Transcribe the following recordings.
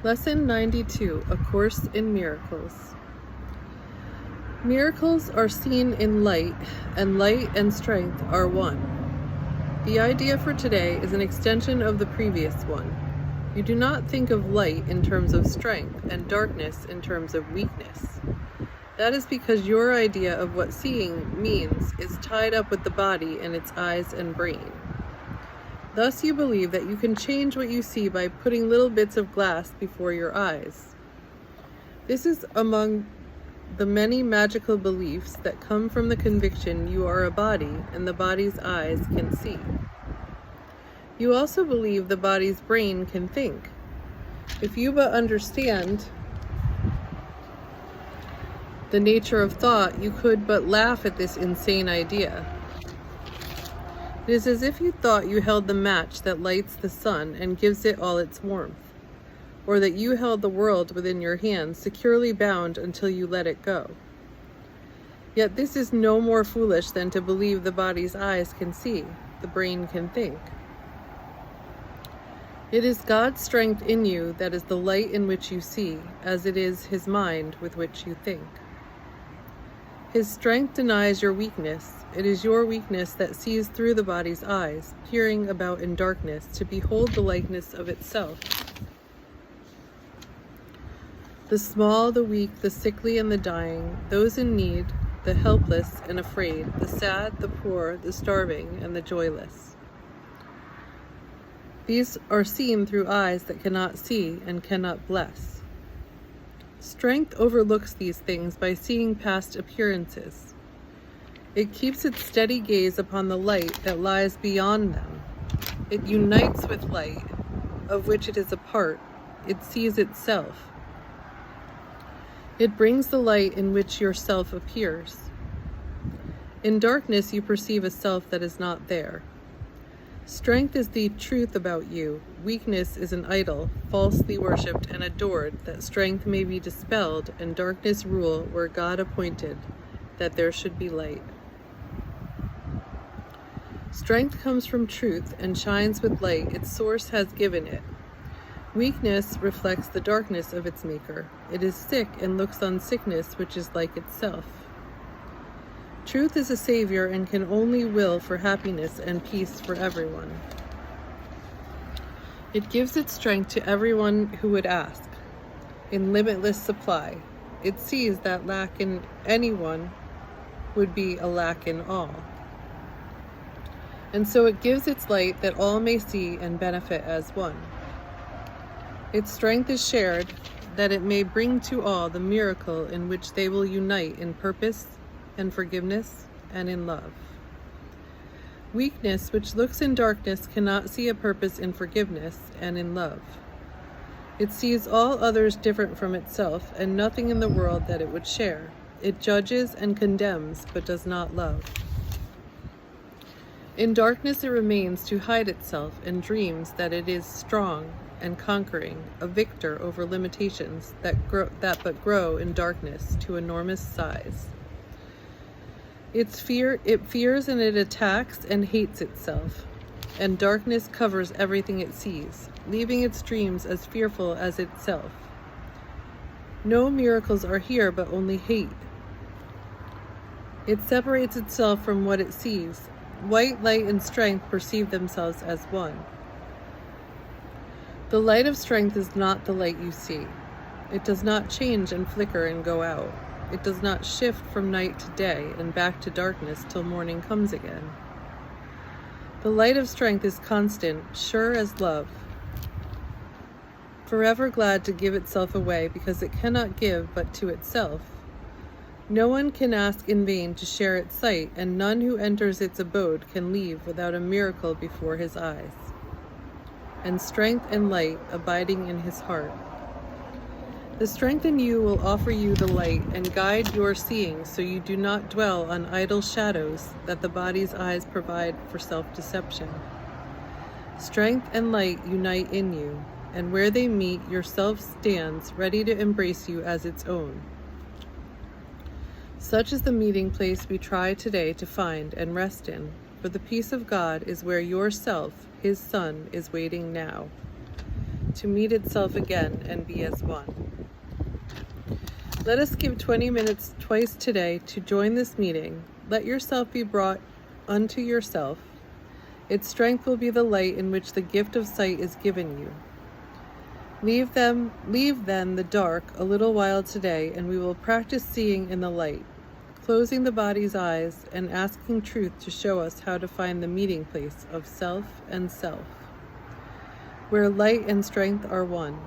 Lesson 92, A Course in Miracles. Miracles are seen in light, and light and strength are one. The idea for today is an extension of the previous one. You do not think of light in terms of strength and darkness in terms of weakness. That is because your idea of what seeing means is tied up with the body and its eyes and brain. Thus you believe that you can change what you see by putting little bits of glass before your eyes. This is among the many magical beliefs that come from the conviction you are a body and the body's eyes can see. You also believe the body's brain can think. If you but understand the nature of thought, you could but laugh at this insane idea. It is as if you thought you held the match that lights the sun and gives it all its warmth, or that you held the world within your hands, securely bound until you let it go. Yet this is no more foolish than to believe the body's eyes can see, the brain can think. It is God's strength in you that is the light in which you see, as it is His mind with which you think. His strength denies your weakness. It is your weakness that sees through the body's eyes, peering about in darkness to behold the likeness of itself. The small, the weak, the sickly and the dying, those in need, the helpless and afraid, the sad, the poor, the starving, and the joyless. These are seen through eyes that cannot see and cannot bless. Strength overlooks these things by seeing past appearances. It keeps its steady gaze upon the light that lies beyond them. It unites with light, of which it is a part. It sees itself. It brings the light in which yourself appears. In darkness you perceive a self that is not there. Strength is the truth about you. Weakness is an idol, falsely worshipped and adored, that strength may be dispelled and darkness rule where God appointed that there should be light. Strength comes from truth and shines with light its source has given it. Weakness reflects the darkness of its maker. It is sick and looks on sickness which is like itself. Truth is a savior and can only will for happiness and peace for everyone. It gives its strength to everyone who would ask, in limitless supply. It sees that lack in anyone would be a lack in all. And so it gives its light that all may see and benefit as one. Its strength is shared that it may bring to all the miracle in which they will unite in purpose and forgiveness and in love. Weakness, which looks in darkness, cannot see a purpose in forgiveness and in love. It sees all others different from itself and nothing in the world that it would share. It judges and condemns, but does not love. In darkness it remains to hide itself and dreams that it is strong and conquering, a victor over limitations that but grow in darkness to enormous size. It fears and it attacks and hates itself, and darkness covers everything it sees, leaving its dreams as fearful as itself. No miracles are here, but only hate. It separates itself from what it sees. White, light, and strength perceive themselves as one. The light of strength is not the light you see. It does not change and flicker and go out. It does not shift from night to day and back to darkness till morning comes again. The light of strength is constant, sure as love, forever glad to give itself away because it cannot give but to itself. No one can ask in vain to share its sight, and none who enters its abode can leave without a miracle before his eyes, and strength and light abiding in his heart. The strength in you will offer you the light and guide your seeing so you do not dwell on idle shadows that the body's eyes provide for self-deception. Strength and light unite in you, and where they meet, yourself stands ready to embrace you as its own. Such is the meeting place we try today to find and rest in, for the peace of God is where yourself, His Son, is waiting now. to meet itself again and be as one. Let us give 20 minutes twice today to join this meeting. Let yourself be brought unto yourself. Its strength will be the light in which the gift of sight is given you. Leave then the dark a little while today, and we will practice seeing in the light, closing the body's eyes and asking truth to show us how to find the meeting place of self and self, where light and strength are one.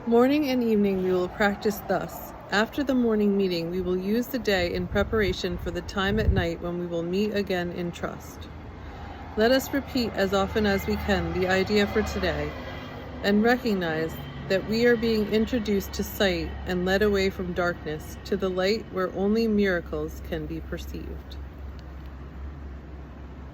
Morning and evening we will practice thus. After the morning meeting, we will use the day in preparation for the time at night when we will meet again in trust. Let us repeat as often as we can the idea for today, and recognize that we are being introduced to sight and led away from darkness to the light where only miracles can be perceived.